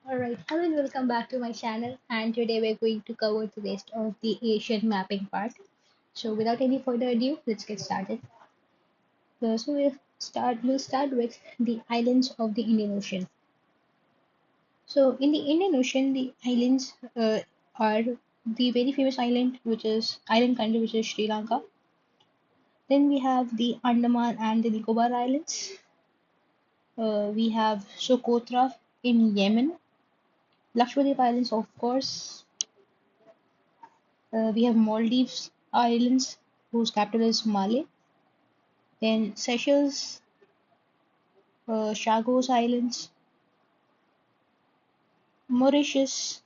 Alright, hello and welcome back to my channel, and today we're going to cover the rest of the Asian mapping part. So without any further ado, let's get started. We'll start with the islands of the Indian Ocean. So in the Indian Ocean, the islands are the very famous island country, which is Sri Lanka. Then we have the Andaman and the Nicobar Islands. We have Socotra in Yemen, Lakshadweep Islands, of course. We have Maldives Islands, whose capital is Malé. Then Seychelles, Chagos Islands, Mauritius,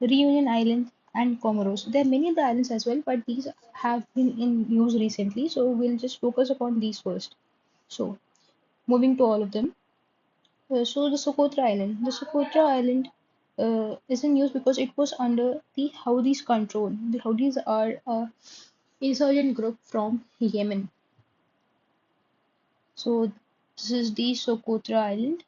Reunion Island, and Comoros. There are many other islands as well, but these have been in news recently, so we'll just focus upon these first. So, moving to all of them. So, the Socotra Island is in news because it was under the Houthis' control. The Houthis are a insurgent group from Yemen. So this is the Socotra Island.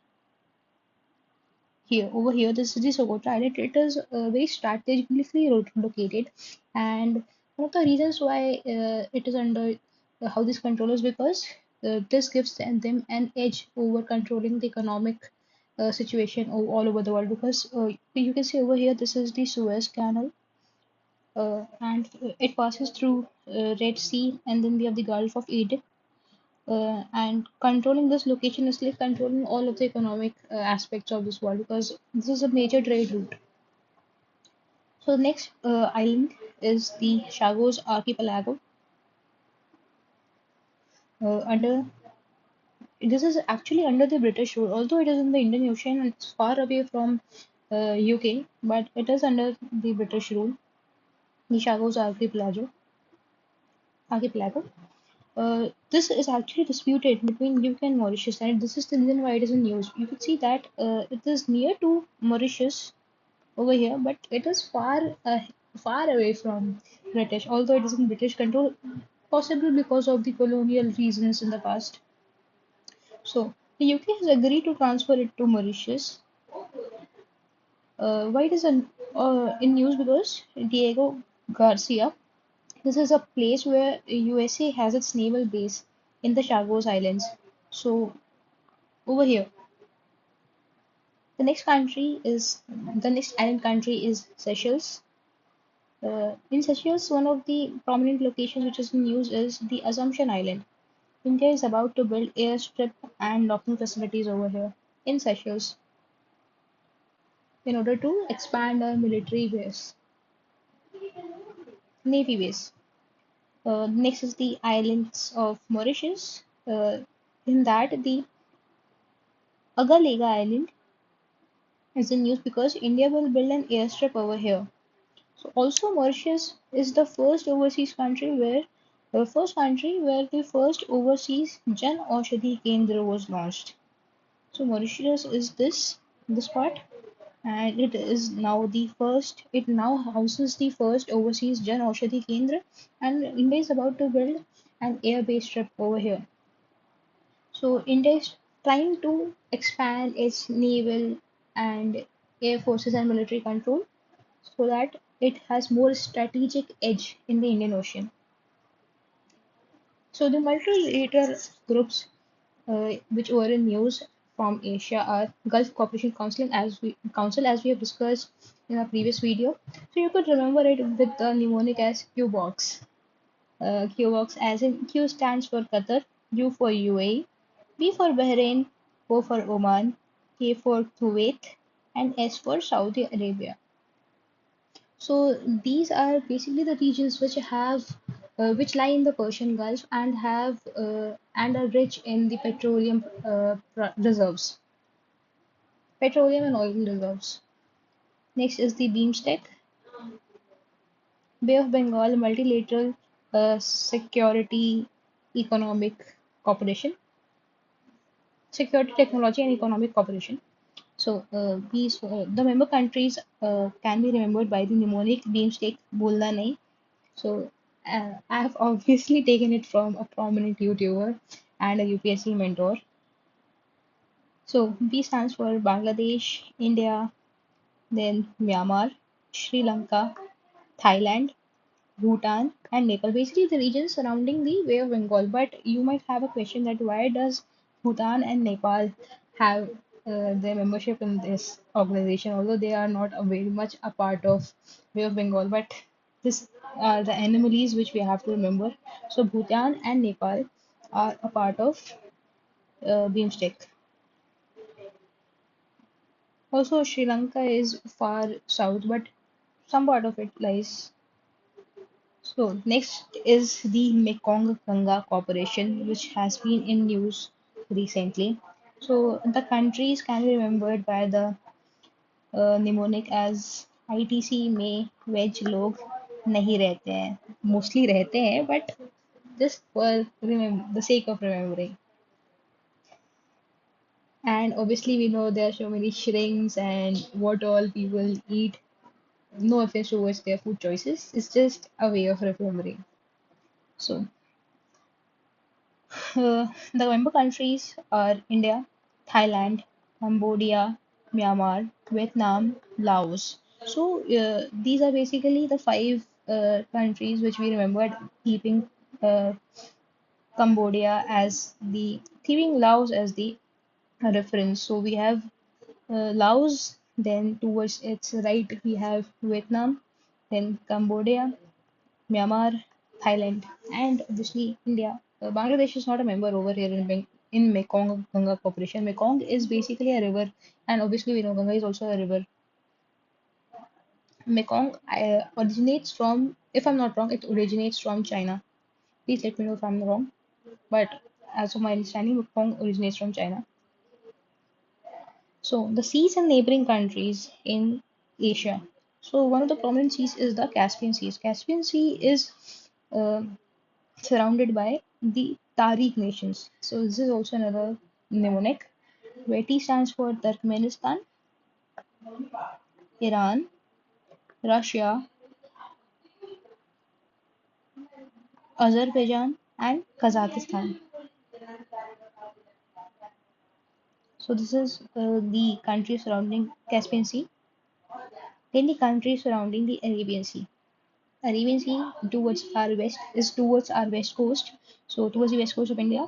Over here, this is the Socotra Island. It is very strategically located, and one of the reasons why it is under how this control is because this gives them an edge over controlling the economic situation all over the world. Because you can see over here, this is the Suez Canal, and it passes through Red Sea, and then we have the Gulf of Aden, and controlling this location is like controlling all of the economic aspects of this world because this is a major trade route. So the next island is the Chagos Archipelago. Under This is actually under the British rule, although it is in the Indian Ocean and it's far away from UK, but it is under the British rule. The Chagos Archipelago. This is actually disputed between UK and Mauritius, and this is the reason why it is in news. You can see that it is near to Mauritius over here, but it is far away from British, although it is in British control, possibly because of the colonial reasons in the past. So the UK has agreed to transfer it to Mauritius. Why it is in news because Diego Garcia. This is a place where USA has its naval base in the Chagos Islands. So over here, the next island country is Seychelles. In Seychelles, one of the prominent locations which is in news is the Assumption Island. India is about to build airstrip and docking facilities over here in Seychelles in order to expand our military base, navy base. Next is the islands of Mauritius. In that, the Agalega Island is in news because India will build an airstrip over here. So also Mauritius is the first country where the first overseas Jan Aushadhi Kendra was launched. So Mauritius is this part, and it is now the first. It now houses the first overseas Jan Aushadhi Kendra, and India is about to build an air-based strip over here. So India is trying to expand its naval and air forces and military control so that it has more strategic edge in the Indian Ocean. So the multilateral groups which were in news from Asia are Gulf Cooperation Council as we have discussed in our previous video. So you could remember it with the mnemonic as QBox. QBox as in Q stands for Qatar, U for UAE, B for Bahrain, O for Oman, K for Kuwait, and S for Saudi Arabia. So these are basically the regions which lie in the Persian Gulf and are rich in the petroleum and oil reserves. Next is the BIMSTEC, Bay of Bengal Multilateral Security Economic Cooperation, Security Technology and Economic Cooperation. So the member countries can be remembered by the mnemonic BIMSTEC Bolna Nahi. So I have obviously taken it from a prominent YouTuber and a UPSC mentor. So B stands for Bangladesh, India, then Myanmar, Sri Lanka, Thailand, Bhutan, and Nepal. Basically, the regions surrounding the Bay of Bengal. But you might have a question that why does Bhutan and Nepal have their membership in this organization, although they are not very much a part of Bay of Bengal. But this are the anomalies which we have to remember. So Bhutan and Nepal are a part of BIMSTEC. Also, Sri Lanka is far south, but some part of it lies. So next is the Mekong Ganga Corporation, which has been in news recently. So the countries can be remembered by the mnemonic as ITC में veg लोग नहीं रहते हैं, mostly रहते हैं, but just for the sake of remembering. And obviously we know there are so many shrinks and what all people eat. No offense towards their food choices. It's just a way of remembering. So the member countries are India, Thailand, Cambodia, Myanmar, Vietnam, Laos. So these are basically the five countries which we remembered, keeping uh, Cambodia as the keeping Laos as the reference. So we have Laos, then towards its right we have Vietnam, then Cambodia, Myanmar, Thailand, and obviously India. Bangladesh is not a member over here in Mekong Ganga Corporation. Mekong is basically a river, and obviously we know Ganga is also a river. Mekong originates from, if I'm not wrong, it originates from China. Please let me know if I'm wrong. But as of my understanding, Mekong originates from China. So the seas and neighboring countries in Asia. So one of the prominent seas is the Caspian Sea. Caspian Sea is uh, surrounded by the Tariq nations. So this is also another mnemonic, where T stands for Turkmenistan, Iran, Russia, Azerbaijan, and Kazakhstan. So this is the country surrounding Caspian Sea. Then the country surrounding the Arabian Sea. Arabian Sea towards our west is towards our west coast. So towards the west coast of India.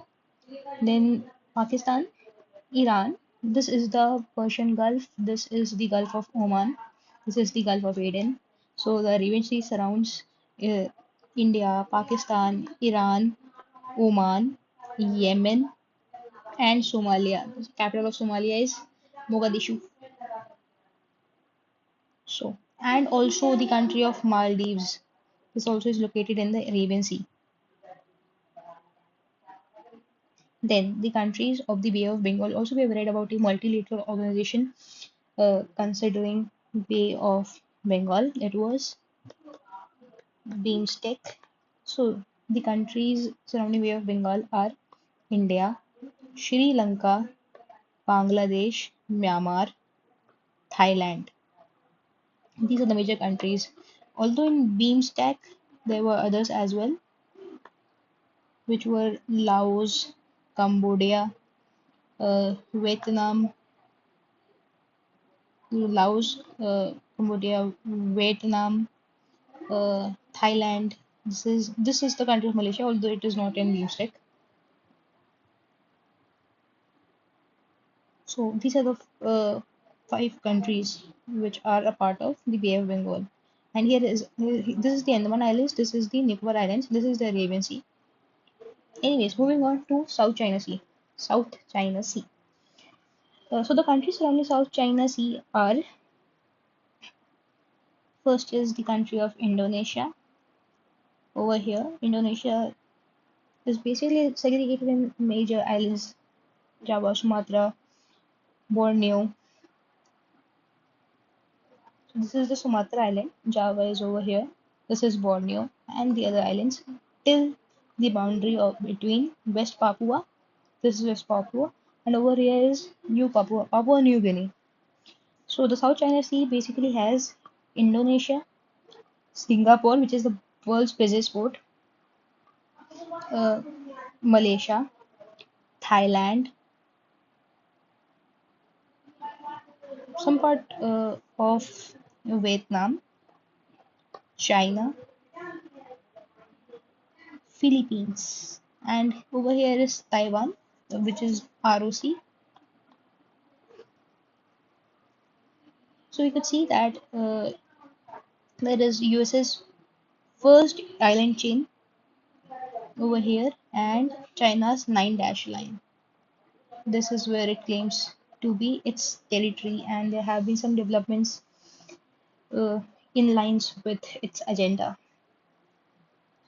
Then Pakistan, Iran. This is the Persian Gulf. This is the Gulf of Oman. This is the Gulf of Aden. So the Arabian Sea surrounds uh, India, Pakistan, Iran, Oman, Yemen, and Somalia. The capital of Somalia is Mogadishu. So, and also the country of Maldives. This also is located in the Arabian Sea. Then the countries of the Bay of Bengal. Also, we have read about a multilateral organization considering Bay of Bengal. It was BIMSTEC. So the countries surrounding Bay of Bengal are India, Sri Lanka, Bangladesh, Myanmar, Thailand. These are the major countries. Although in BIMSTEC there were others as well, which were Laos, Cambodia, Vietnam, Cambodia, Vietnam, Thailand. This is the country of Malaysia, although it is not in BIMSTEC. So these are the five countries which are a part of the Bay of Bengal. And here is this is the Andaman Islands, this is the Nicobar Islands, this is the Arabian Sea. Anyways, moving on to South China Sea. South China Sea. So the countries surrounding South China Sea are, first is the country of Indonesia. Over here, Indonesia is basically segregated in major islands: Java, Sumatra, Borneo. So this is the Sumatra island. Java is over here. This is Borneo and the other islands till the boundary of between West Papua. This is West Papua, and over here is New Papua, Papua New Guinea. So the South China Sea basically has Indonesia, Singapore, which is the world's busiest port, uh, Malaysia, Thailand, some part of Vietnam, China, Philippines, and over here is Taiwan, which is ROC. So we could see that there is US's first island chain over here and China's nine dash line. This is where it claims to be its territory, and there have been some developments uh, in lines with its agenda.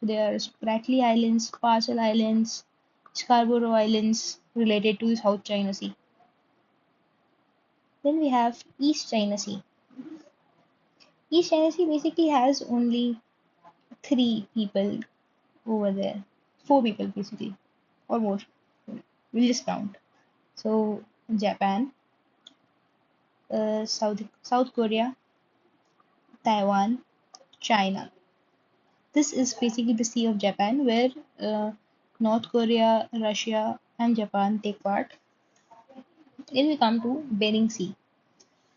So there are Spratly Islands, Parcel Islands, Scarborough Islands related to the South China Sea. Then we have East China Sea. East China Sea basically has only three people over there, four people basically, or more. We'll just count. So Japan, South Korea, Taiwan, China. This is basically the Sea of Japan, where uh, North Korea, Russia, and Japan take part. Then we come to Bering Sea.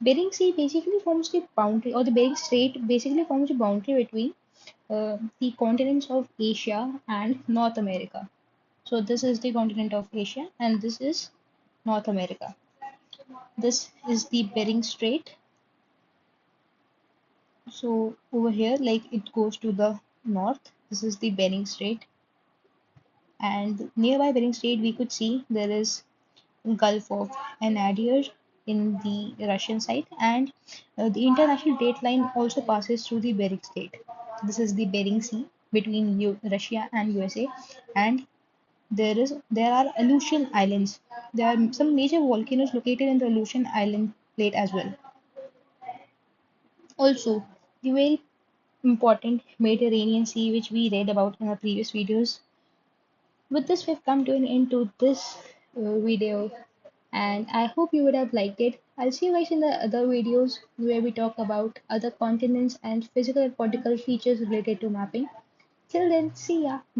Bering Sea basically forms the boundary, or the Bering Strait basically forms the boundary between the continents of Asia and North America. So this is the continent of Asia, and this is North America. This is the Bering Strait. So over here, like it goes to the north. This is the Bering Strait, and nearby Bering Strait, we could see there is Gulf of Anadyr in the Russian side, and the international date line also passes through the Bering Strait. This is the Bering Sea between Russia and USA, and there are Aleutian Islands. There are some major volcanoes located in the Aleutian Island plate as well. Also, the very important Mediterranean Sea, which we read about in our previous videos. With this, we've come to an end to this video, and I hope you would have liked it. I'll see you guys in the other videos where we talk about other continents and physical and political features related to mapping. Till then, see ya. Bye.